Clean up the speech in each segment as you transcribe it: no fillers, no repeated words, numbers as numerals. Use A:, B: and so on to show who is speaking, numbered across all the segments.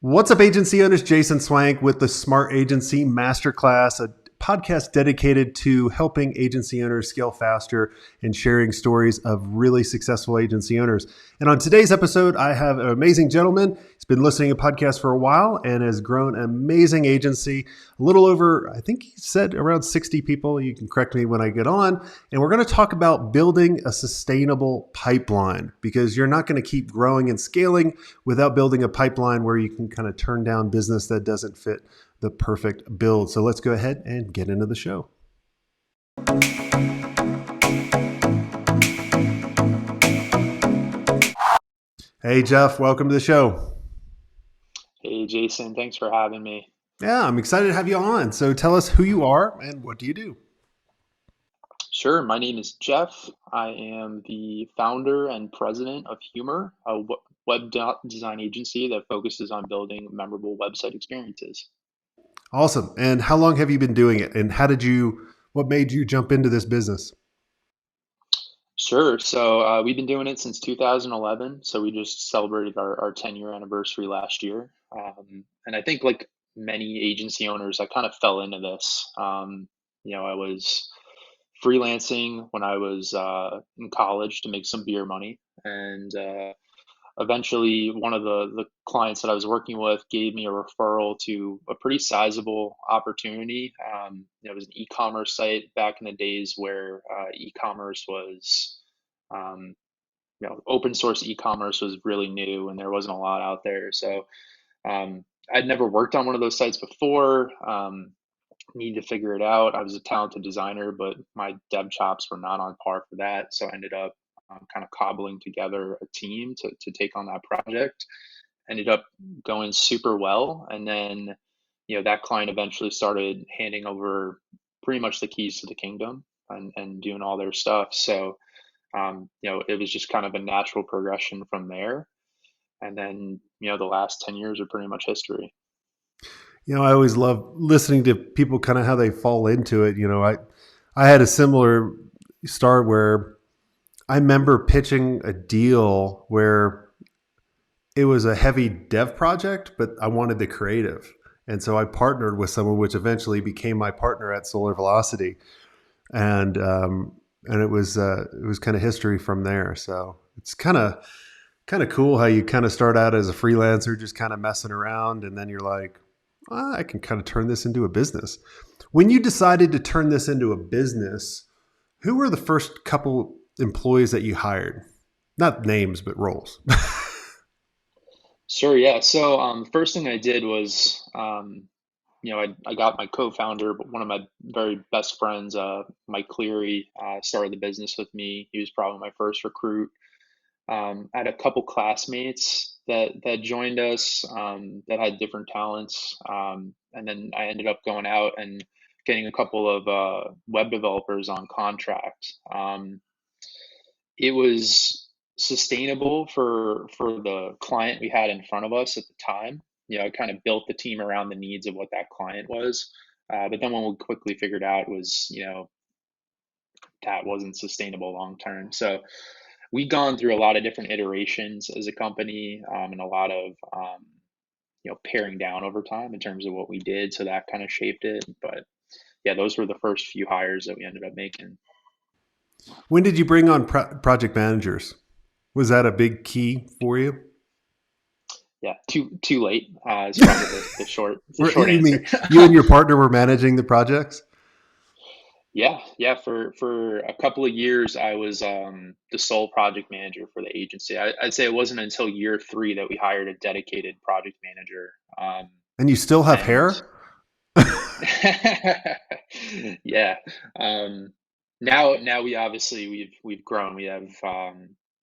A: What's up, agency owners? Jason Swank with the Smart Agency Masterclass, a podcast dedicated to helping agency owners scale faster and sharing stories of really successful agency owners. And on today's episode, I have an amazing gentleman. He's been listening to podcasts for a while and has grown an amazing agency. A little over, I think he said around 60 people. You can correct me when I get on. And we're going to talk about building a sustainable pipeline, because you're not going to keep growing and scaling without building a pipeline where you can kind of turn down business that doesn't fit the perfect build. So let's go ahead and get into the show. Hey, Jeff, welcome to the show.
B: Hey, Jason, thanks for having me.
A: Yeah, I'm excited to have you on. So tell us who you are and what do you do?
B: Sure, my name is Jeff. I am the founder and president of Humor, a design agency that focuses on building memorable website experiences.
A: Awesome. And how long have you been doing it? And what made you jump into this business?
B: Sure, so we've been doing it since 2011. So we just celebrated our 10-year anniversary last year. And I think, like many agency owners, I kind of fell into this. I was freelancing when I was in college to make some beer money. And eventually, one of the clients that I was working with gave me a referral to a pretty sizable opportunity. It was an e-commerce site back in the days where e-commerce was, um, open source e-commerce was really new and there wasn't a lot out there. So I'd never worked on one of those sites before. Needed to figure it out. I was a talented designer, but my dev chops were not on par for that. So I ended up kind of cobbling together a team to take on that project. Ended up going super well. And then, that client eventually started handing over pretty much the keys to the kingdom and doing all their stuff. So, it was just kind of a natural progression from there. And then, the last 10 years are pretty much history.
A: I always love listening to people kind of how they fall into it. I had a similar start where I remember pitching a deal where it was a heavy dev project, but I wanted the creative. And so I partnered with someone, which eventually became my partner at Solar Velocity. And it was kind of history from there. So it's kind of cool how you kind of start out as a freelancer, just kind of messing around. And then you're like, I can kind of turn this into a business. When you decided to turn this into a business, who were the first couple employees that you hired? Not names, but roles.
B: Sure, yeah. So the first thing I did was, I got my co-founder, but one of my very best friends, Mike Cleary, started the business with me. He was probably my first recruit. I had a couple classmates that joined us that had different talents, and then I ended up going out and getting a couple of web developers on contract. It was sustainable for the client we had in front of us at the time. I kind of built the team around the needs of what that client was. But then when we quickly figured out was, that wasn't sustainable long term. So we've gone through a lot of different iterations as a company, and a lot of, paring down over time in terms of what we did. So that kind of shaped it. But yeah, those were the first few hires that we ended up making.
A: When did you bring on project managers? Was that a big key for you?
B: Yeah, too late. Is probably the short
A: You
B: answer.
A: mean you and your partner were managing the projects?
B: Yeah. For a couple of years, I was the sole project manager for the agency. I'd say it wasn't until year three that we hired a dedicated project manager.
A: And you still have
B: And
A: hair?
B: yeah, now we've grown. We have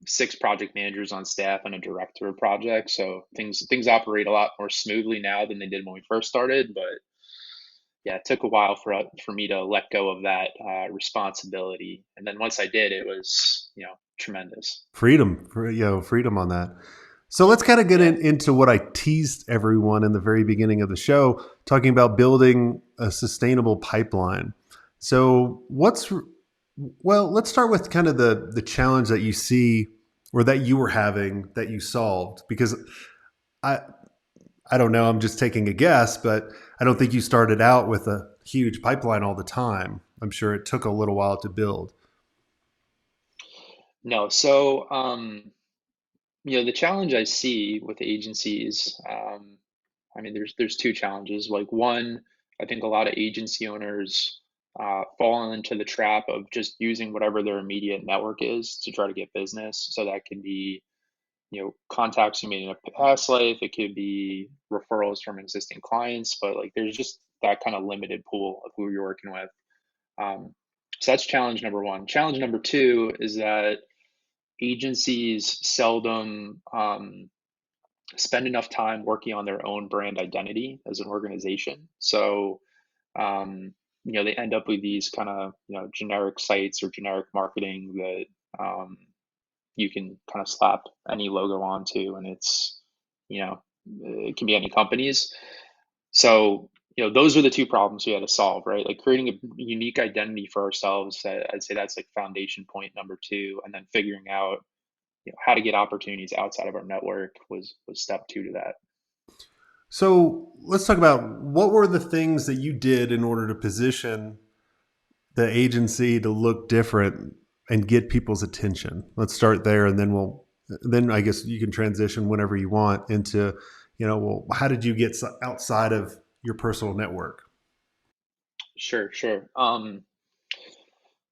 B: six project managers on staff and a director of projects. So things operate a lot more smoothly now than they did when we first started. But yeah, it took a while for me to let go of that responsibility, and then once I did, it was tremendous.
A: Freedom on that. So let's kind of get
B: Yeah.
A: into what I teased everyone in the very beginning of the show, talking about building a sustainable pipeline. So let's start with kind of the challenge that you see or that you were having that you solved, because I I don't know. I'm just taking a guess, but I don't think you started out with a huge pipeline all the time. I'm sure it took a little while to build.
B: No, so the challenge I see with agencies, I mean, there's two challenges. Like one, I think a lot of agency owners fall into the trap of just using whatever their immediate network is to try to get business. So that could be, contacts you made in a past life. It could be referrals from existing clients, but like there's just that kind of limited pool of who you're working with. Um, so that's challenge number one. Challenge number two is that agencies seldom spend enough time working on their own brand identity as an organization. So, they end up with these kind of, generic sites or generic marketing that you can kind of slap any logo onto, and you know, it can be any companies. So, those are the two problems we had to solve, right? Like creating a unique identity for ourselves. I'd say that's like foundation point number two, and then figuring out how to get opportunities outside of our network was step two to that.
A: So let's talk about what were the things that you did in order to position the agency to look different and get people's attention. Let's start there, and then I guess you can transition whenever you want into, well, how did you get outside of your personal network?
B: Sure, sure.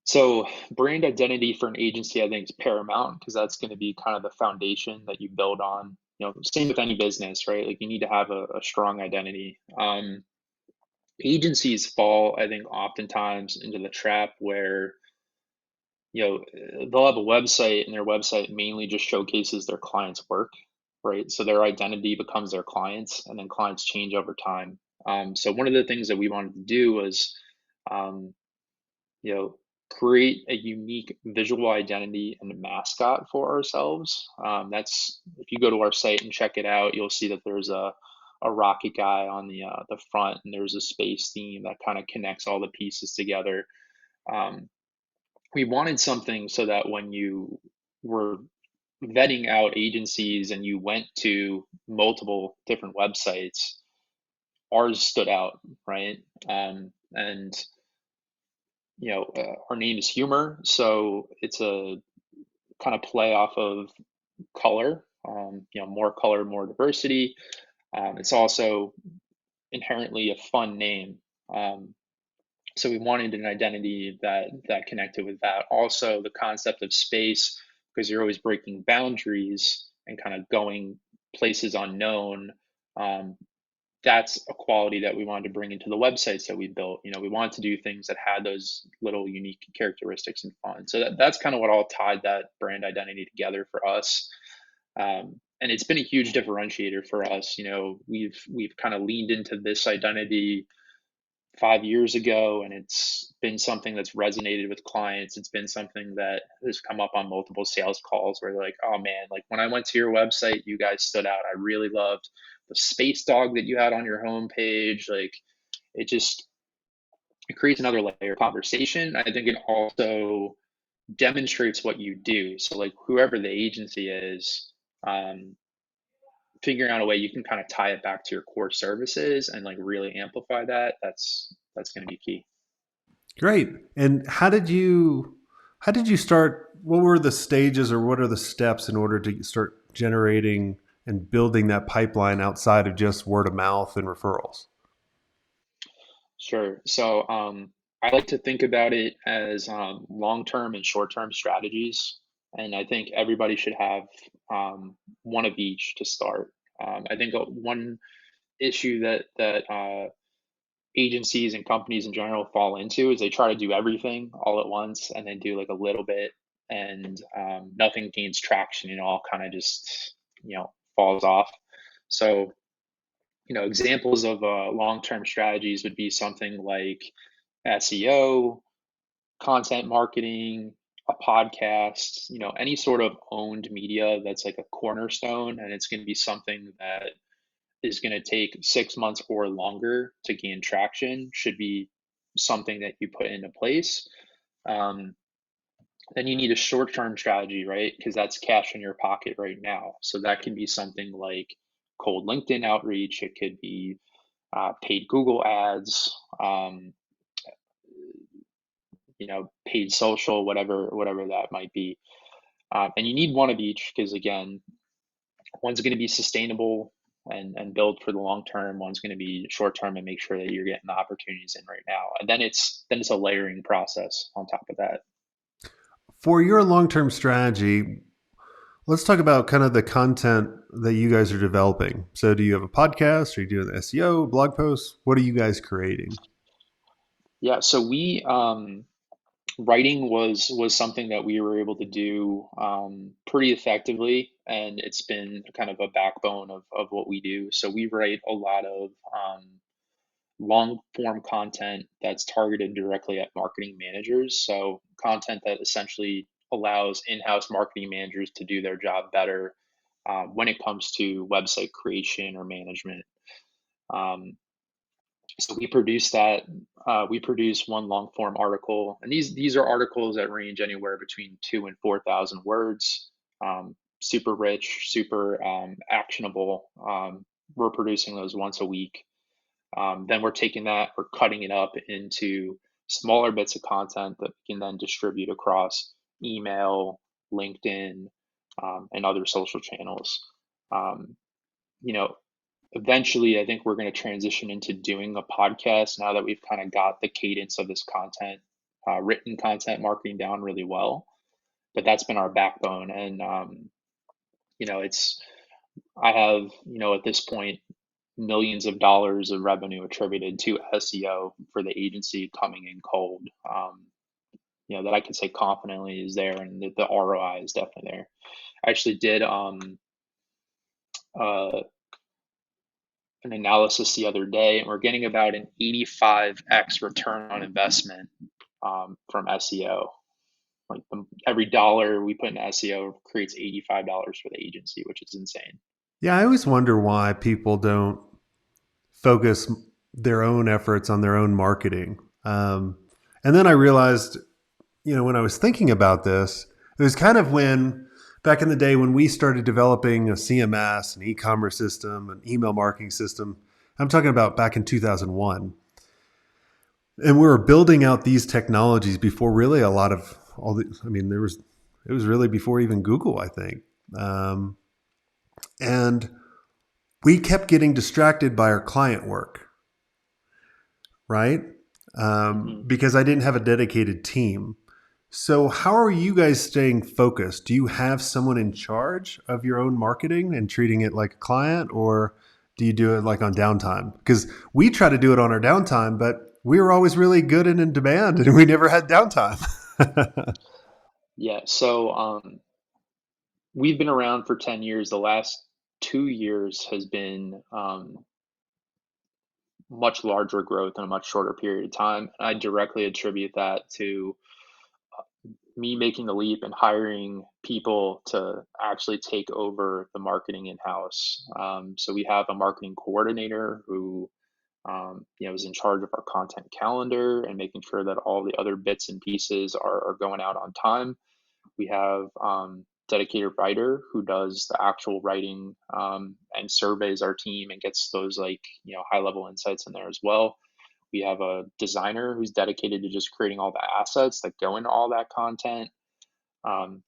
B: So brand identity for an agency, I think, is paramount because that's going to be kind of the foundation that you build on. Same with any business, right? Like you need to have a strong identity. Agencies fall, I think, oftentimes into the trap where they'll have a website and their website mainly just showcases their clients' work, right? So their identity becomes their clients, and then clients change over time. So one of the things that we wanted to do was, um, you know, create a unique visual identity and a mascot for ourselves. That's if you go to our site and check it out, you'll see that there's a rocket guy on the front, and there's a space theme that kind of connects all the pieces together. Um, we wanted something so that when you were vetting out agencies and you went to multiple different websites, ours stood out, right? And our name is Humor, so it's a kind of play off of color. More color, more diversity. It's also inherently a fun name. Um, so we wanted an identity that connected with that. Also, the concept of space, because you're always breaking boundaries and kind of going places unknown. Um, that's a quality that we wanted to bring into the websites that we built. We wanted to do things that had those little unique characteristics and fun. So that's kind of what all tied that brand identity together for us. And it's been a huge differentiator for us. We've kind of leaned into this identity 5 years ago, and it's been something that's resonated with clients. It's been something that has come up on multiple sales calls where they're like, oh man, like when I went to your website, you guys stood out. I really loved the space dog that you had on your homepage. Like it just it creates another layer of conversation. I think it also demonstrates what you do. So like whoever the agency is, um, figuring out a way you can kind of tie it back to your core services and like really amplify that's going to be key.
A: Great. And how did you start? What were the stages, or what are the steps in order to start generating and building that pipeline outside of just word of mouth and referrals?
B: Sure. So I like to think about it as long-term and short-term strategies, and I think everybody should have one of each to start. I think one issue that agencies and companies in general fall into is they try to do everything all at once and then do like a little bit, and nothing gains traction. All kind of just falls off. So examples of long-term strategies would be something like SEO, content marketing, a podcast, any sort of owned media that's like a cornerstone, and it's going to be something that is going to take 6 months or longer to gain traction, should be something that you put into place. Um, then you need a short term strategy, right? Because that's cash in your pocket right now. So that can be something like cold LinkedIn outreach. It could be paid Google ads, paid social, whatever that might be. And you need one of each because again, one's going to be sustainable and build for the long term. One's going to be short term and make sure that you're getting the opportunities in right now. And then it's a layering process on top of that.
A: For your long-term strategy, let's talk about kind of the content that you guys are developing. So do you have a podcast? Are you doing SEO, blog posts? What are you guys creating?
B: Yeah, so we writing was something that we were able to do pretty effectively, and it's been kind of a backbone of what we do. So we write a lot of long form content that's targeted directly at marketing managers. So content that essentially allows in-house marketing managers to do their job better when it comes to website creation or management. Um, so we produce that. We produce one long form article, and these are articles that range anywhere between 2,000 and 4,000 words. Super rich, super actionable. We're producing those once a week. Then we're taking that, we're cutting it up into smaller bits of content that we can then distribute across email, LinkedIn, and other social channels. Um, you know, Eventually, I think we're going to transition into doing a podcast now that we've kind of got the cadence of this content, written content marketing down really well. But that's been our backbone, and it's I have at this point millions of dollars of revenue attributed to SEO for the agency coming in cold. That I can say confidently is there, and the ROI is definitely there. I actually did uh, an analysis the other day, and we're getting about an 85x return on investment from SEO. Like every dollar we put in SEO creates $85 for the agency, which is insane.
A: Yeah, I always wonder why people don't focus their own efforts on their own marketing. And then I realized, when I was thinking about this, it was kind of when back in the day when we started developing a CMS, an e-commerce system, an email marketing system. I'm talking about back in 2001. And we were building out these technologies before really a lot of all the, I mean, it was really before even Google, I think. And we kept getting distracted by our client work, right?
B: Hmm.
A: Because I didn't have a dedicated team. So, how are you guys staying focused? Do you have someone in charge of your own marketing and treating it like a client, or do you do it like on downtime? Because we try to do it on our downtime, but we were always really good and in demand, and we never had downtime.
B: Yeah, so we've been around for 10 years. The last 2 years has been much larger growth in a much shorter period of time. I directly attribute that to me making the leap and hiring people to actually take over the marketing in house. So we have a marketing coordinator who, is in charge of our content calendar and making sure that all the other bits and pieces are going out on time. We have dedicated writer who does the actual writing and surveys our team and gets those high level insights in there as well. We have a designer who's dedicated to just creating all the assets that go into all that content. Um,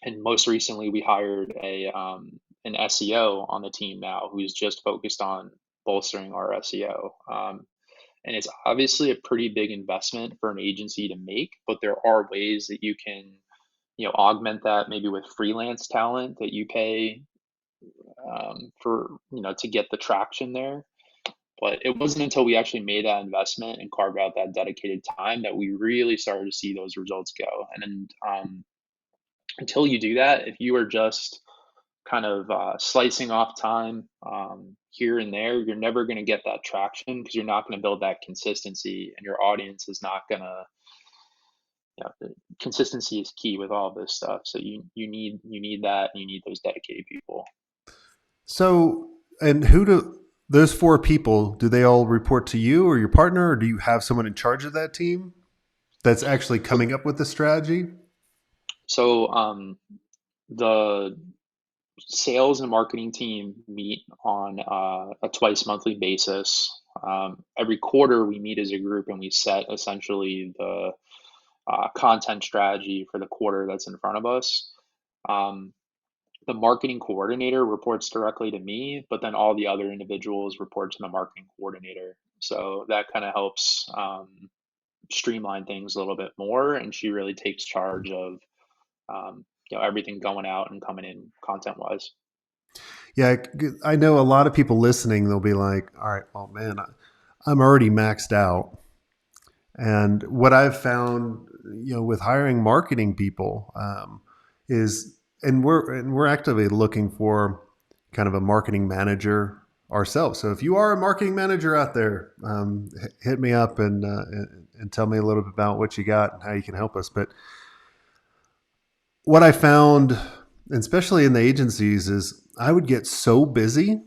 B: and most recently, we hired an SEO on the team now who's just focused on bolstering our SEO. And it's obviously a pretty big investment for an agency to make, but there are ways that you can, augment that maybe with freelance talent that you pay for, to get the traction there. But it wasn't until we actually made that investment and carved out that dedicated time that we really started to see those results go. And until you do that, if you are just kind of slicing off time here and there, you're never going to get that traction because you're not going to build that consistency, and your audience is not going to. Consistency is key with all this stuff. So you need that, and you need those dedicated people.
A: So, and who do those four people, do they all report to you or your partner, or do you have someone in charge of that team that's actually
B: So
A: coming up with the strategy?
B: so the sales and marketing team meet on a twice monthly basis. Every quarter, we meet as a group and we set essentially the content strategy for the quarter that's in front of us. Um, the marketing coordinator reports directly to me, but then all the other individuals report to the marketing coordinator. So that kind of helps streamline things a little bit more. And she really takes charge of everything going out and coming in content wise.
A: Yeah, I know a lot of people listening, they'll be like, all right, well, man, I'm already maxed out. And what I've found, with hiring marketing people, is, and we're actively looking for kind of a marketing manager ourselves. So if you are a marketing manager out there, hit me up and tell me a little bit about what you got and how you can help us. But what I found, especially in the agencies, is I would get so busy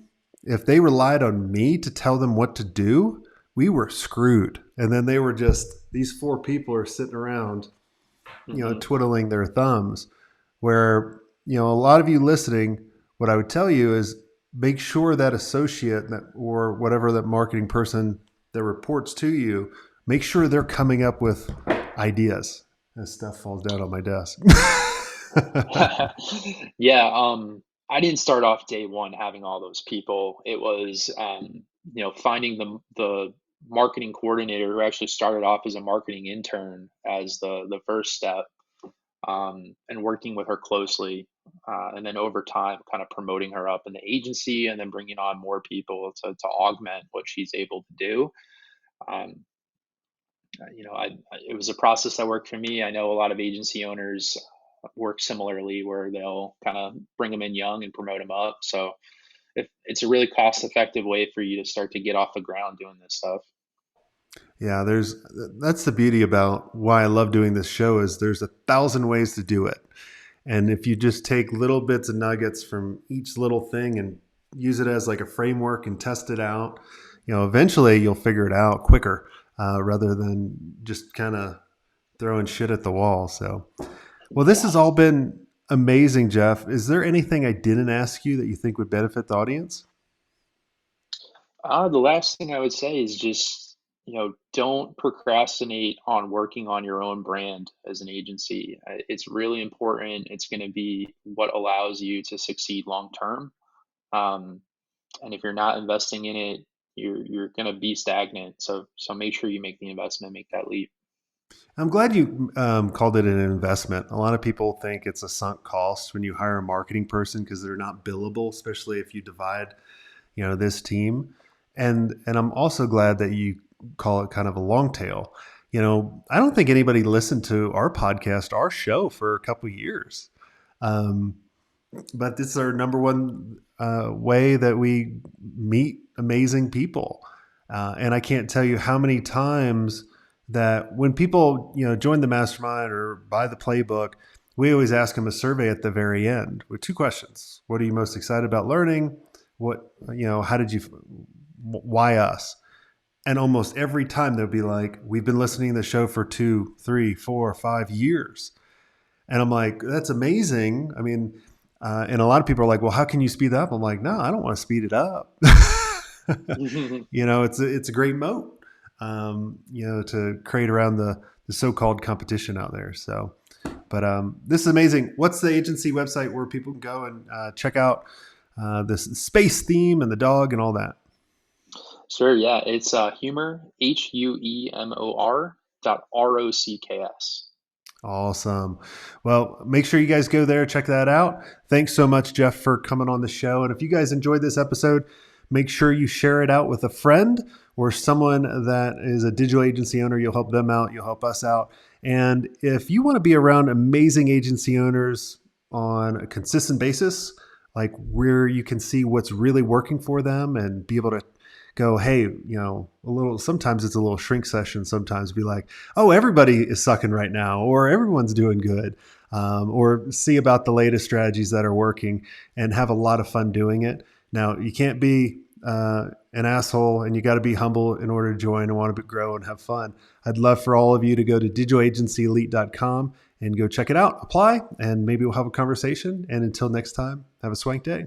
A: if they relied on me to tell them what to do, we were screwed. And then they were just, these four people are sitting around,
B: Mm-hmm.
A: twiddling their thumbs. Where, a lot of you listening, what I would tell you is make sure that associate that, or whatever that marketing person that reports to you, make sure they're coming up with ideas. As stuff falls down on my desk.
B: Yeah, I didn't start off day one having all those people. It was, finding the marketing coordinator who actually started off as a marketing intern as the first step, and working with her closely, and then over time, kind of promoting her up in the agency, and then bringing on more people to augment what she's able to do. Um, it was a process that worked for me. I know a lot of agency owners work similarly, where they'll kind of bring them in young and promote them up. So if it's a really cost effective way for you to start to get off the ground doing this stuff.
A: Yeah, that's the beauty about why I love doing this show is there's 1,000 ways to do it. And if you just take little bits and nuggets from each little thing and use it as like a framework and test it out, eventually you'll figure it out quicker, rather than just kind of throwing shit at the wall. So, well, this
B: Yeah.
A: has all been amazing, Jeff. Is there anything I didn't ask you that you think would benefit the audience?
B: The last thing I would say is just, don't procrastinate on working on your own brand as an agency. It's really important. It's going to be what allows you to succeed long term. Um, and if you're not investing in it, you're going to be stagnant. So make sure you make the investment, make that leap.
A: I'm glad you called it an investment. A lot of people think it's a sunk cost when you hire a marketing person because they're not billable, especially if you divide, this team. And I'm also glad that you call it kind of a long tail. I don't think anybody listened to our podcast, our show, for a couple of years. Um, but this is our number one way that we meet amazing people. And I can't tell you how many times that when people, join the mastermind or buy the playbook, we always ask them a survey at the very end with two questions. What are you most excited about learning? What, how did you, why us? And almost every time they'll be like, we've been listening to the show for 2, 3, 4, 5 years. And I'm like, that's amazing. I mean, and a lot of people are like, well, how can you speed that up? I'm like, no, I don't want to speed it up. It's a great moat, to create around the so-called competition out there. So, but this is amazing. What's the agency website where people can go and check out this space theme and the dog and all that?
B: Sure. Yeah. It's humor, HUEMOR.ROCKS.
A: Awesome. Well, make sure you guys go there, check that out. Thanks so much, Jeff, for coming on the show. And if you guys enjoyed this episode, make sure you share it out with a friend or someone that is a digital agency owner. You'll help them out, you'll help us out. And if you want to be around amazing agency owners on a consistent basis, like where you can see what's really working for them and be able to go, hey, sometimes it's a little shrink session, sometimes be like, oh, everybody is sucking right now, or everyone's doing good, or see about the latest strategies that are working and have a lot of fun doing it. Now, you can't be an asshole, and you got to be humble in order to join and want to grow and have fun. I'd love for all of you to go to digitalagencyelite.com and go check it out, apply, and maybe we'll have a conversation. And until next time, have a swank day.